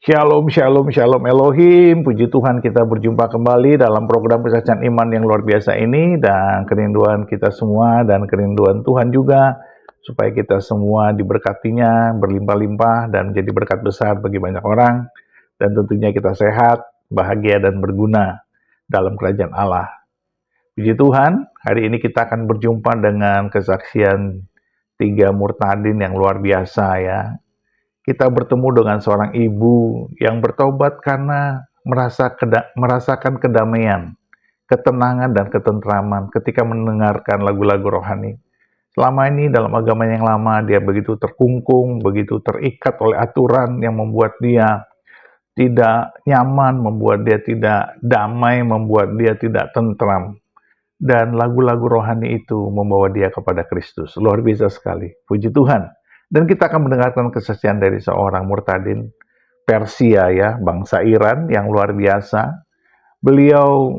Shalom, shalom, shalom Elohim. Puji Tuhan kita berjumpa kembali dalam program kesaksian iman yang luar biasa ini. Dan kerinduan kita semua dan kerinduan Tuhan juga. Supaya kita semua diberkatinya berlimpah-limpah dan menjadi berkat besar bagi banyak orang. Dan tentunya kita sehat, bahagia, dan berguna dalam kerajaan Allah. Puji Tuhan, hari ini kita akan berjumpa dengan kesaksian 3 murtadin yang luar biasa ya. Kita bertemu dengan seorang ibu yang bertobat karena merasakan kedamaian, ketenangan, dan ketentraman ketika mendengarkan lagu-lagu rohani. Selama ini dalam agama yang lama, dia begitu terkungkung, begitu terikat oleh aturan yang membuat dia tidak nyaman, membuat dia tidak damai, membuat dia tidak tentram. Dan lagu-lagu rohani itu membawa dia kepada Kristus. Luar biasa sekali. Puji Tuhan. Dan kita akan mendengarkan kesaksian dari seorang murtadin Persia ya, bangsa Iran yang luar biasa. Beliau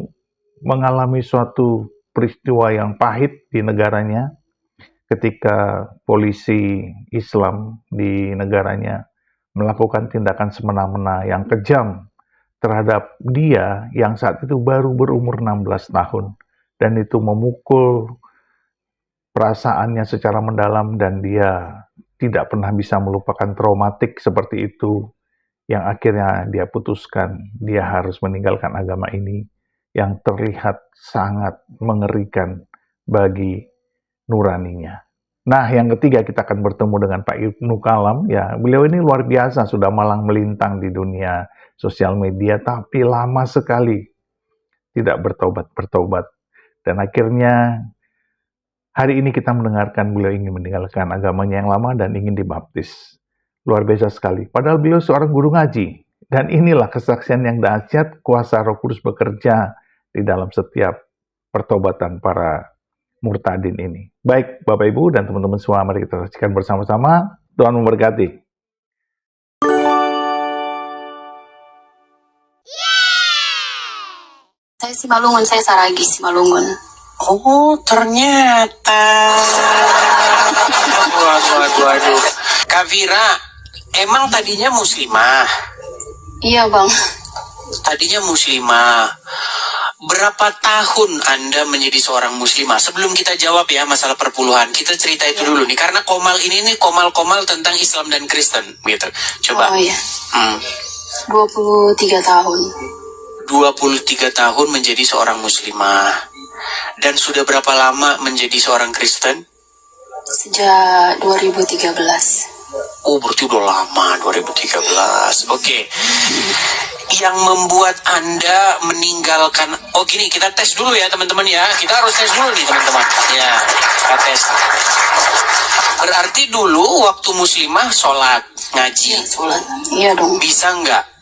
mengalami suatu peristiwa yang pahit di negaranya ketika polisi Islam di negaranya melakukan tindakan semena-mena yang kejam terhadap dia yang saat itu baru berumur 16 tahun. Dan itu memukul perasaannya secara mendalam dan dia tidak pernah bisa melupakan traumatik seperti itu, yang akhirnya dia putuskan dia harus meninggalkan agama ini yang terlihat sangat mengerikan bagi nuraninya. Nah, yang ketiga kita akan bertemu dengan Pak Ibnu Kalam. Ya, beliau ini luar biasa, sudah malang melintang di dunia sosial media, tapi lama sekali tidak bertobat. Dan akhirnya hari ini kita mendengarkan beliau ingin meninggalkan agamanya yang lama dan ingin dibaptis. Luar biasa sekali. Padahal beliau seorang guru ngaji. Dan inilah kesaksian yang dahsyat, kuasa Roh Kudus bekerja di dalam setiap pertobatan para murtadin ini. Baik, Bapak Ibu dan teman-teman semua, mari kita saksikan bersama-sama. Tuhan memberkati. Saya Simalungun, saya Saragi Simalungun. Oh, ternyata. Waduh. Kak Vira, emang tadinya muslimah? Iya, Bang. Tadinya muslimah. Berapa tahun Anda menjadi seorang muslimah? Sebelum kita jawab ya masalah perpuluhan, kita cerita itu dulu nih. Karena Komal ini nih komal-komal tentang Islam dan Kristen, gitu. Coba. Oh iya. 23 tahun. 23 tahun menjadi seorang muslimah. Dan sudah berapa lama menjadi seorang Kristen? Sejak 2013. Oh, berarti udah lama, 2013. Oke. Yang membuat Anda meninggalkan... Oh, gini, kita tes dulu ya, teman-teman ya. Kita harus tes dulu nih, teman-teman. Ya, kita tes. Berarti dulu waktu muslimah sholat, ngaji. Iya, sholat. Iya dong. Bisa nggak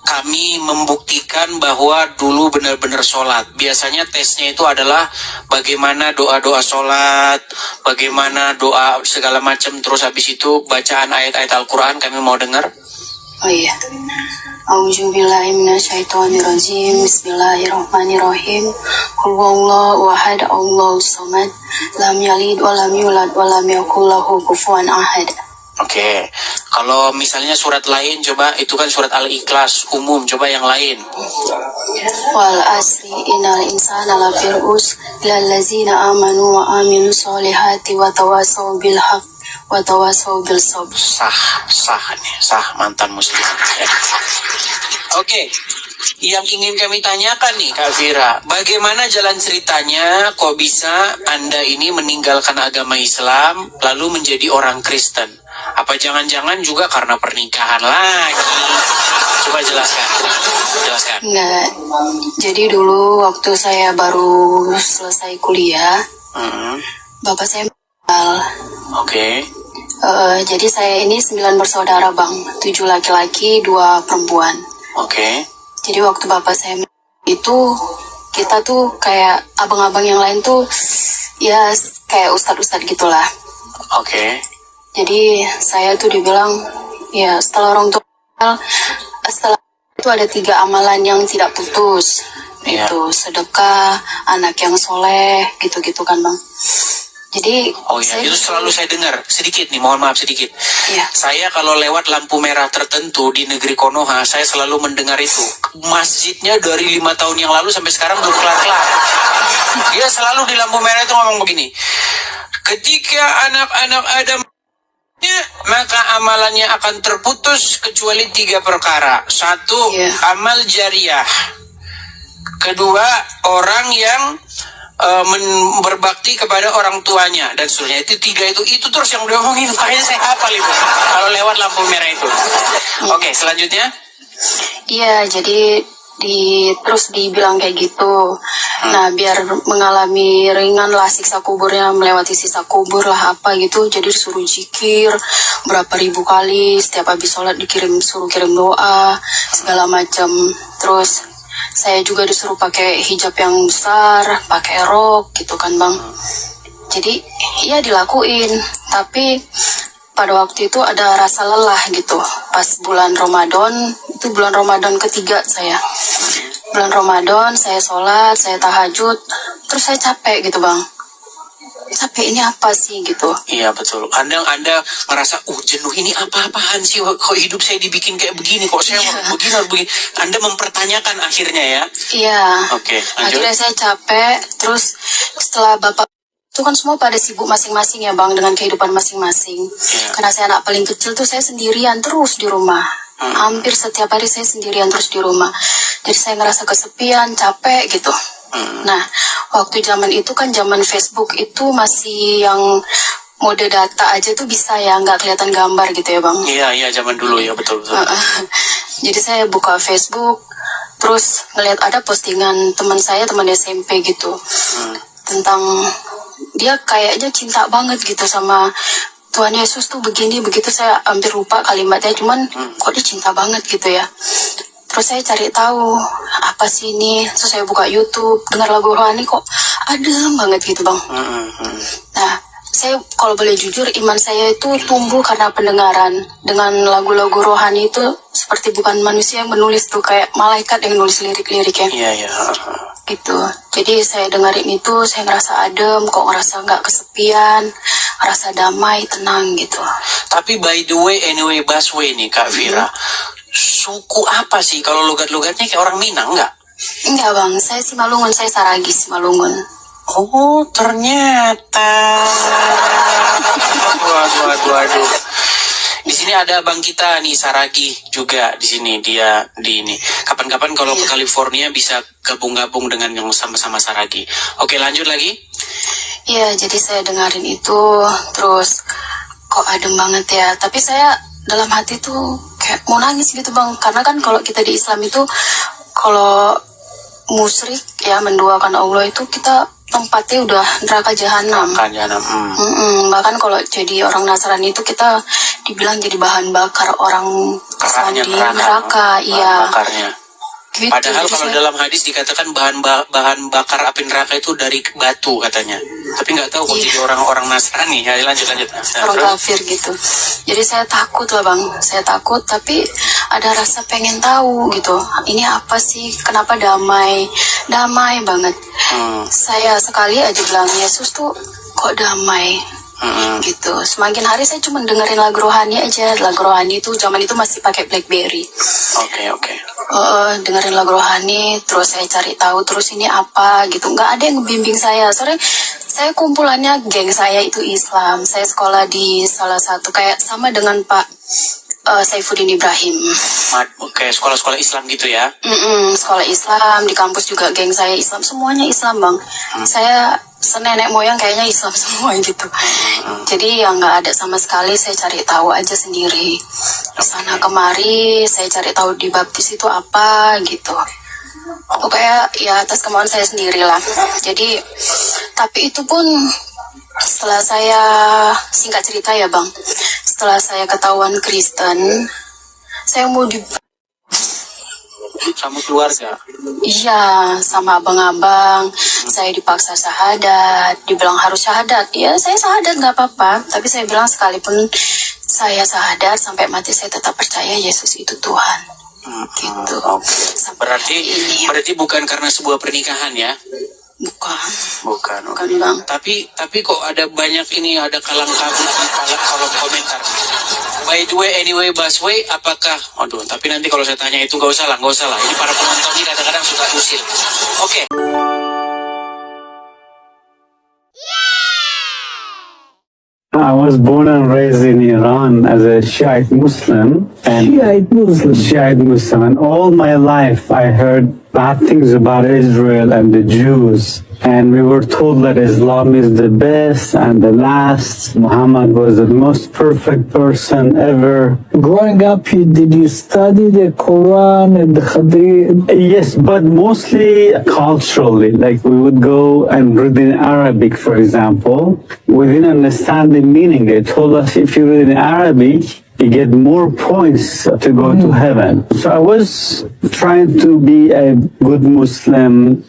kami membuktikan bahwa dulu benar-benar sholat? Biasanya tesnya itu adalah bagaimana doa-doa sholat, bagaimana doa segala macam, terus habis itu bacaan ayat-ayat Al-Quran kami mau dengar. Oh iya. A'udzubillahi minasyaitonirrajim. Bismillahirrahmanirrahim. Qul huwallahu ahad, Allahus samad, lam yalid wa lam yulad wa lam yakul lahu kufuwan ahad. Oke. Kalau misalnya surat lain, coba itu kan surat Al-Ikhlas umum, coba yang lain. Wal asri innal insana lafir us lallazina amanu wa amilu solihati wa tawasaw bil haq wa tawasaw bil sabr. Sah mantan muslim. Oke. Yang ingin kami tanyakan nih Kak Vira, bagaimana jalan ceritanya kok bisa Anda ini meninggalkan agama Islam lalu menjadi orang Kristen? Apa jangan-jangan juga karena pernikahan lagi? Coba jelaskan. Enggak. Jadi dulu waktu saya baru selesai kuliah, bapak saya meninggal. Oke. Jadi saya ini 9 bersaudara, Bang. 7 laki-laki, 2 perempuan. Oke. Jadi waktu bapak saya itu, kita tuh kayak abang-abang yang lain tuh, ya kayak ustadz-ustadz gitulah. Oke. Jadi saya tuh dibilang, ya setelah orang tua, setelah itu ada 3 amalan yang tidak putus. Iya. Itu sedekah, anak yang soleh, gitu-gitu kan, Bang. Jadi Oh ya, itu selalu saya dengar. Sedikit nih, mohon maaf sedikit. Iya. Saya kalau lewat lampu merah tertentu di negeri Konoha, saya selalu mendengar itu. Masjidnya dari 5 tahun yang lalu sampai sekarang belum kelar-kelar. Dia selalu di lampu merah itu ngomong begini. Ketika anak-anak Adam, maka amalannya akan terputus kecuali 3 perkara. 1, Iya. amal jariah. Kedua, orang yang berbakti kepada orang tuanya dan seterusnya. Itu 3 itu terus yang udah ngomongin, makanya saya hafal itu kalau lewat lampu merah itu. Oke, selanjutnya. Iya, jadi terus dibilang kayak gitu. Nah, biar mengalami ringan lah siksa kuburnya, melewati siksa kubur lah apa gitu. Jadi disuruh zikir berapa ribu kali, setiap habis sholat suruh kirim doa segala macam. Terus saya juga disuruh pakai hijab yang besar, pakai rok gitu kan Bang. Jadi ya dilakuin, tapi pada waktu itu ada rasa lelah gitu. Pas bulan Ramadan, itu bulan Ramadan ketiga saya. Bulan Ramadan saya sholat, saya tahajud, terus saya capek gitu Bang. Capek ini apa sih gitu. Iya betul. Anda ngerasa jenuh, ini apa-apaan sih, kok hidup saya dibikin kayak begini, kok saya begini. Anda mempertanyakan akhirnya ya. Iya. Oke, lanjut. Akhirnya saya capek, terus setelah Bapak itu kan semua pada sibuk masing-masing ya Bang, dengan kehidupan masing-masing. Iya. Karena saya anak paling kecil tuh saya sendirian terus di rumah. Hampir setiap hari saya sendirian terus di rumah. Jadi saya ngerasa kesepian, capek gitu. Nah, waktu zaman itu kan zaman Facebook itu masih yang mode data aja tuh bisa ya, nggak kelihatan gambar gitu ya Bang. Iya, zaman dulu ya, betul. Jadi saya buka Facebook, terus ngeliat ada postingan teman saya, teman SMP gitu, tentang dia kayaknya cinta banget gitu sama Tuhan Yesus tuh begini begitu. Saya hampir lupa kalimatnya, cuman kok dia cinta banget gitu ya. Terus saya cari tahu apa sih ini, terus saya buka YouTube, dengar lagu rohani kok adem banget gitu Bang. Nah, saya kalau boleh jujur, iman saya itu tumbuh karena pendengaran. Dengan lagu-lagu rohani itu seperti bukan manusia yang menulis tuh, kayak malaikat yang nulis lirik-liriknya. Iya. Gitu. Jadi saya dengerin itu, saya ngerasa adem, kok ngerasa nggak kesepian, ngerasa damai, tenang gitu. Tapi by the way, anyway, Baswe nih Kak Vira, suku apa sih? Kalau logat-logatnya kayak orang Minang nggak? Enggak Bang, saya Simalungun, saya Saragis Simalungun. Oh, ternyata. Waduh. Di sini ada abang kita nih, Saragi juga di sini, dia di ini. Kapan-kapan kalau ke California bisa gabung-gabung dengan yang sama-sama Saragi. Oke, lanjut lagi. Iya, jadi saya dengerin itu, terus kok adem banget ya. Tapi saya dalam hati tuh kayak mau nangis gitu Bang, karena kan kalau kita di Islam itu, kalau musyrik ya menduakan Allah itu kita tempatnya udah neraka jahanam. Bahkan kalau jadi orang Nasrani itu kita dibilang jadi bahan bakar orang Islam di neraka. Iya. Bakarnya. Gitu. Padahal Jadi kalau dalam hadis dikatakan bahan bakar api neraka itu dari batu katanya. Tapi nggak tahu kok jadi orang-orang Nasrani. Ya, lanjut. Orang kafir gitu. Jadi saya takut lah Bang. Saya takut, tapi ada rasa pengen tahu gitu. Ini apa sih? Kenapa damai? Damai banget. Saya sekali aja bilang, Yesus tuh kok damai? Gitu. Semakin hari saya cuma dengerin lagu rohani aja. Lagu rohani itu zaman itu masih pakai BlackBerry. Oke. Dengerin lagu rohani, terus saya cari tahu terus ini apa gitu. Nggak ada yang membimbing saya. Soalnya saya kumpulannya geng saya itu Islam. Saya sekolah di salah satu kayak sama dengan Pak Saifuddin Ibrahim. Oke, sekolah-sekolah Islam gitu ya? Sekolah Islam, di kampus juga geng saya Islam, semuanya Islam Bang. Saya senenek moyang kayaknya Islam semua gitu. Jadi yang nggak ada sama sekali, saya cari tahu aja sendiri. Sana kemari, saya cari tahu di baptis itu apa gitu. Pokoknya ya atas kemauan saya sendiri lah. Jadi, tapi itu pun setelah saya, singkat cerita ya Bang, setelah saya ketahuan Kristen, saya mau sama keluarga. Iya, sama abang-abang. Saya dipaksa syahadat, dibilang harus syahadat. Ya, saya syahadat nggak apa-apa. Tapi saya bilang sekalipun saya syahadat sampai mati saya tetap percaya Yesus itu Tuhan. Gitu. Berarti bukan karena sebuah pernikahan ya? Bukan, Bukan. bukan Bang. Tapi kok ada banyak ini, ada kalang kabut di kolom komentar. By the way, anyway, busway, apakah... Aduh, tapi nanti kalau saya tanya itu nggak usah lah. Ini para penonton ini kadang-kadang suka usil. Oke. I was born and raised in Iran as a Shiite Muslim. Shiite Muslim. And all my life I heard bad things about Israel and the Jews. And we were told that Islam is the best and the last. Muhammad was the most perfect person ever. Growing up, did you study the Quran and the Hadith? Yes, but mostly culturally. Like we would go and read in Arabic, for example. We didn't understand the meaning. They told us if you read in Arabic, you get more points to go to heaven. So I was trying to be a good Muslim,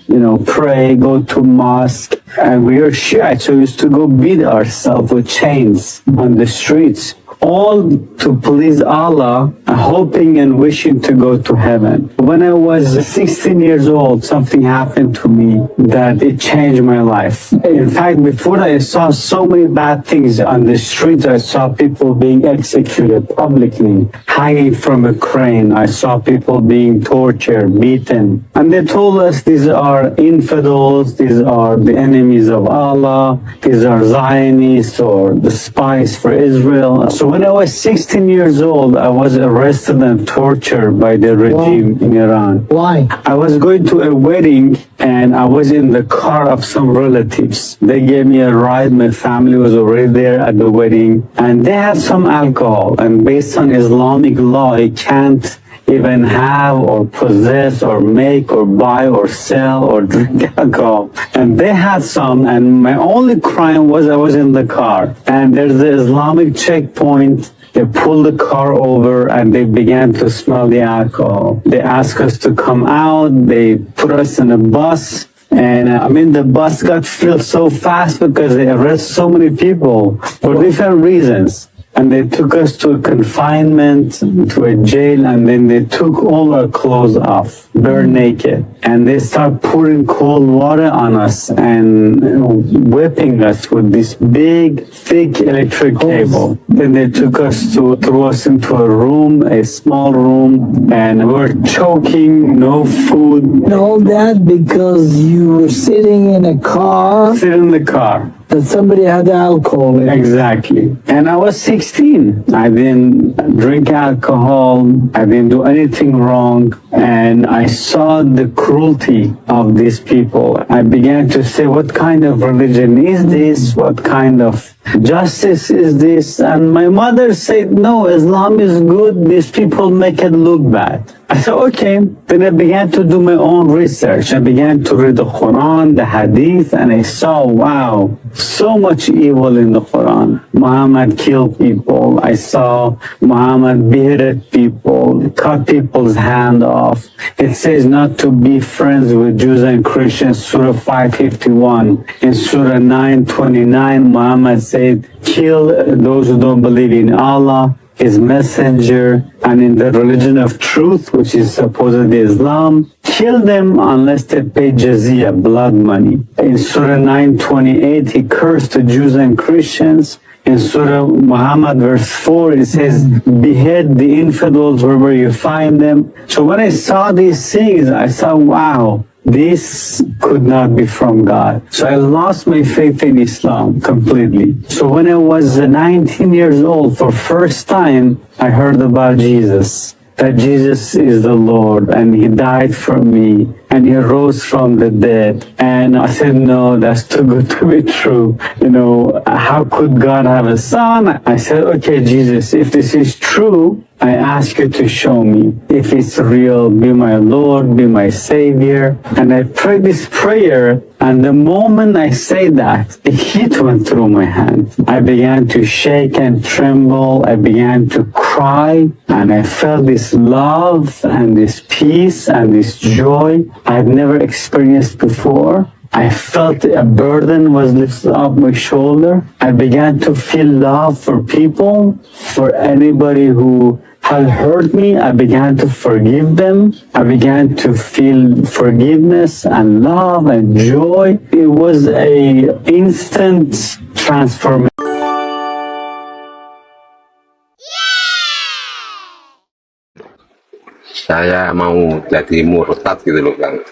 pray, go to mosque. And we were Shiite, so we used to go beat ourselves with chains on the streets. All to please Allah, hoping and wishing to go to heaven. When I was 16 years old, something happened to me that it changed my life. In fact, before I saw so many bad things on the streets. I saw people being executed publicly, hanging from a crane. I saw people being tortured, beaten. And they told us these are infidels, these are the enemies of Allah, these are Zionists or the spies for Israel. So when I was 16 years old, I was arrested and tortured by the regime in Iran. Why? I was going to a wedding and I was in the car of some relatives. They gave me a ride. My family was already there at the wedding and they had some alcohol. And based on Islamic law, you can't even have or possess or make or buy or sell or drink alcohol. And they had some, and my only crime was I was in the car. And there's the Islamic checkpoint. They pulled the car over and they began to smell the alcohol. They asked us to come out. They put us in a bus. And the bus got filled so fast because they arrested so many people for different reasons. And they took us to a confinement, to a jail, and then they took all our clothes off, bare naked. And they started pouring cold water on us and whipping us with this big, thick electric cable. Then they threw us into a room, a small room, and we were choking, no food. And all that because you were sitting in a car Sit in the car. that somebody had alcohol in. Exactly. And I was 16. I didn't drink alcohol. I didn't do anything wrong. And I saw the cruelty of these people. I began to say, what kind of religion is this? What kind of justice is this? And my mother said, no, Islam is good. These people make it look bad. I said, okay. Then I began to do my own research. I began to read the Quran, the Hadith, and I saw, wow, so much evil in the Quran. Muhammad killed people. I saw Muhammad beheaded people, cut people's hand off. It says not to be friends with Jews and Christians, Surah 551. In Surah 929, Muhammad said, kill those who don't believe in Allah, His messenger, and in the religion of truth, which is supposedly Islam, kill them unless they pay jizya, blood money. In Surah 928, he cursed the Jews and Christians. In Surah Muhammad, verse 4, it says, behead the infidels wherever you find them. So when I saw these things, I saw, wow, this could not be from God. So I lost my faith in Islam completely. So when I was 19 years old, for first time, I heard about Jesus. That Jesus is the Lord and He died for me and He rose from the dead. And I said, no, that's too good to be true. How could God have a son? I said, okay, Jesus, if this is true, I ask you to show me. If it's real, be my Lord, be my Savior. And I prayed this prayer, and the moment I say that, a heat went through my hand. I began to shake and tremble. I began to cry, and I felt this love and this peace and this joy I had never experienced before. I felt a burden was lifted off my shoulder. I began to feel love for people, for anybody who had hurt me. I began to forgive them. I began to feel forgiveness and love and joy. It was a instant transformation. Saya mau jadi murtad gitu loh Bang.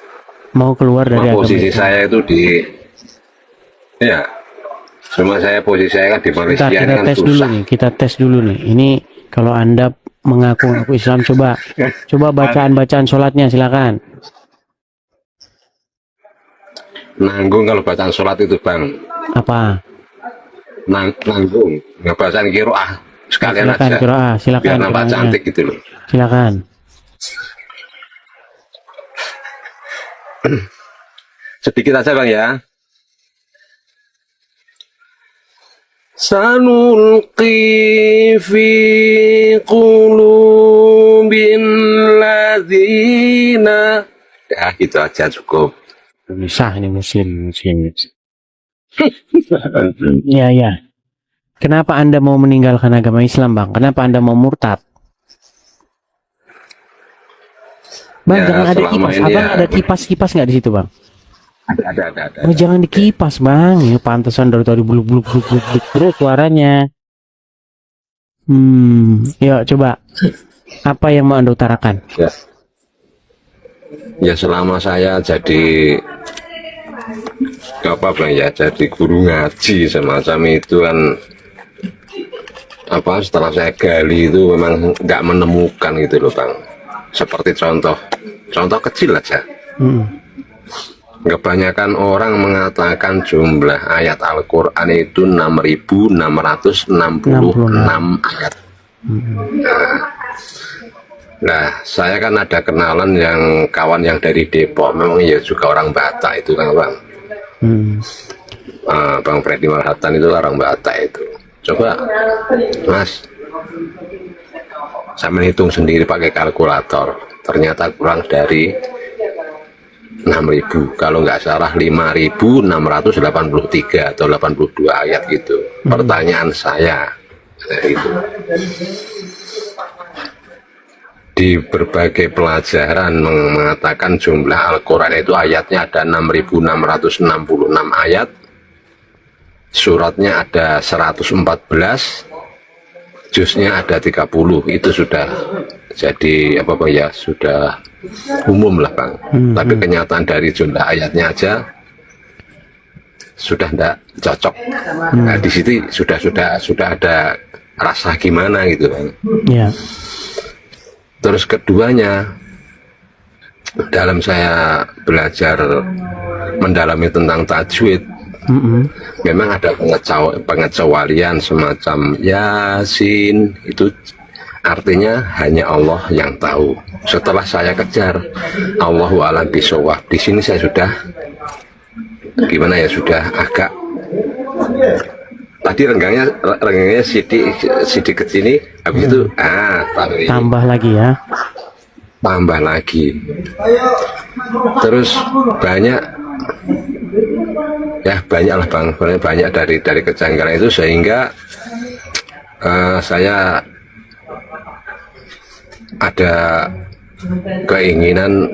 Mau keluar dari agama Posisi itu. saya itu ya, cuma posisi saya kan di Malaysia Bentar, ini kita kan tes dulu susah. nih, kita tes dulu nih. Ini kalau Anda mengaku Islam, coba bacaan sholatnya, silakan. Nanggung kalau bacaan sholat itu Bang. Apa? Nanggung, nggak bacaan kiroah sekalian Silakan aja. qiraah, silakan Biar nampak qiraahnya. cantik gitu loh. Silakan. Sedikit aja Bang ya. Sanulqi fi qulubin ladzina. Ya gitu aja cukup. Bisa ini muslim. Iya. Kenapa Anda mau meninggalkan agama Islam, Bang? Kenapa Anda mau murtad? Bang, Ya, jangan ada selama kipas. ini Abang ya. ada kipas nggak di situ, Bang? Ada. Oh, jangan dikipas, Bang. Ya, pantesan dari tadi buluk terus suaranya. Yuk, coba. Apa yang mau Anda utarakan? Ya selama saya jadi apa Bang ya, jadi guru ngaji semacam itu kan, apa setelah saya gali itu memang nggak menemukan gitu loh Bang. Seperti contoh kecil aja. Kebanyakan orang mengatakan jumlah ayat Al-Quran itu 6.666 ayat. Nah, saya kan ada kenalan yang kawan yang dari Depok, memang ya juga orang Batak itu kan Bang. Bang Freddy Marhatan itu orang Batak itu. Coba Mas, saya menghitung sendiri pakai kalkulator, ternyata kurang dari 6.000, kalau nggak salah 5.683 atau 82 ayat gitu. Pertanyaan saya itu, di berbagai pelajaran mengatakan jumlah Al-Quran itu ayatnya ada 6.666 ayat, suratnya ada 114, juznya ada 30. Itu sudah jadi apa ya, sudah umum lah Bang. Tapi kenyataan dari jumlah ayatnya aja sudah tidak cocok. Nah, di situ sudah ada rasa gimana gitu Bang. Ya. Terus keduanya, dalam saya belajar mendalami tentang tajwid, memang ada pengecualian semacam Yasin, itu artinya hanya Allah yang tahu. Setelah saya kejar, Allahu a'lam bishawab, di sini saya sudah gimana ya, sudah agak, tadi renggangnya sidik ke sini, habis itu Tambah lagi ya. tambah lagi, terus banyak lah Bang, banyak dari kejanggalan itu, sehingga saya ada keinginan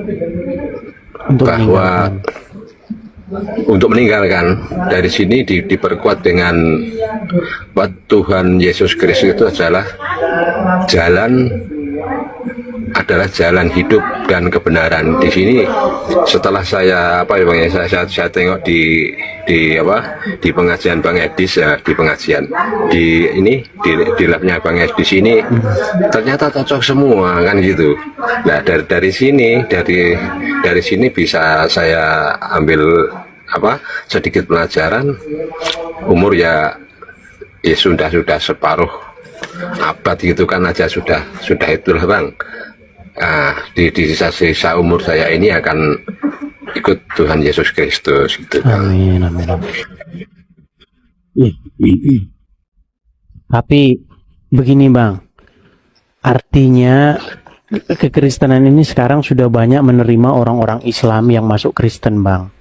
bahwa untuk meninggalkan dari sini, diperkuat dengan Tuhan Yesus Kristus itu adalah jalan hidup dan kebenaran. Di sini setelah saya saya tengok di pengajian Bang Edis ya, di labnya Bang Edis di sini, ternyata cocok semua kan gitu. Nah, dari sini bisa saya ambil sedikit pelajaran. Umur ya sudah separuh abad gitu kan aja, sudah itulah Bang. Di sisa umur saya ini akan ikut Tuhan Yesus Kristus gitu Bang. Amin. Tapi begini Bang, artinya kekristenan ini sekarang sudah banyak menerima orang-orang Islam yang masuk Kristen Bang.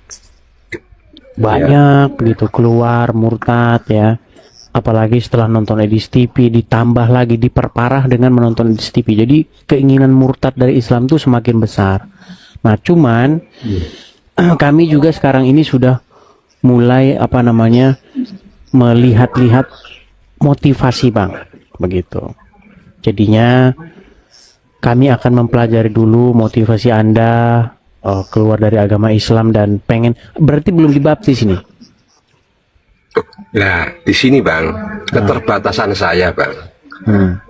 banyak gitu keluar murtad ya. Apalagi setelah nonton Edis TV, ditambah lagi diperparah dengan menonton Edis TV. Jadi keinginan murtad dari Islam itu semakin besar. Nah cuman kami juga sekarang ini sudah mulai melihat-lihat motivasi Bang, begitu. Jadinya kami akan mempelajari dulu motivasi Anda keluar dari agama Islam dan pengen, berarti belum dibaptis ini? Nah, di sini Bang, keterbatasan saya Bang.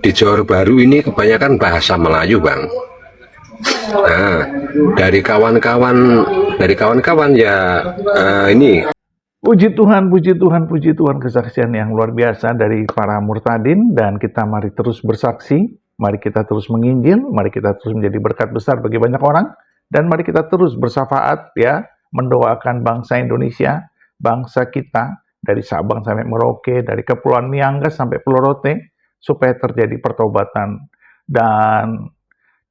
Di Johor Bahru ini kebanyakan bahasa Melayu Bang. Nah, dari kawan-kawan ya ini. Puji Tuhan kesaksian yang luar biasa dari para murtadin, dan kita mari terus bersaksi, mari kita terus menginjil, mari kita terus menjadi berkat besar bagi banyak orang, dan mari kita terus bersafaat ya, mendoakan bangsa Indonesia, bangsa kita, dari Sabang sampai Merauke, dari Kepulauan Miangas sampai Pulau Rote, supaya terjadi pertobatan dan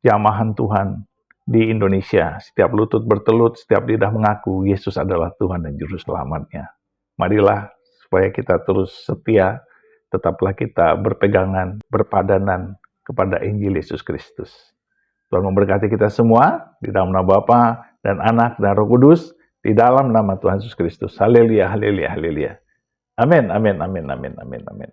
jamahan Tuhan di Indonesia. Setiap lutut bertelut, setiap lidah mengaku Yesus adalah Tuhan dan Juru Selamatnya. Marilah supaya kita terus setia, tetaplah kita berpegangan, berpadanan kepada Injil Yesus Kristus. Tuhan memberkati kita semua di dalam nama Bapa dan Anak dan Roh Kudus, di dalam nama Tuhan Yesus Kristus. Haleluya, haleluya, haleluya. Amin, amin, amin, amin, amin, amin.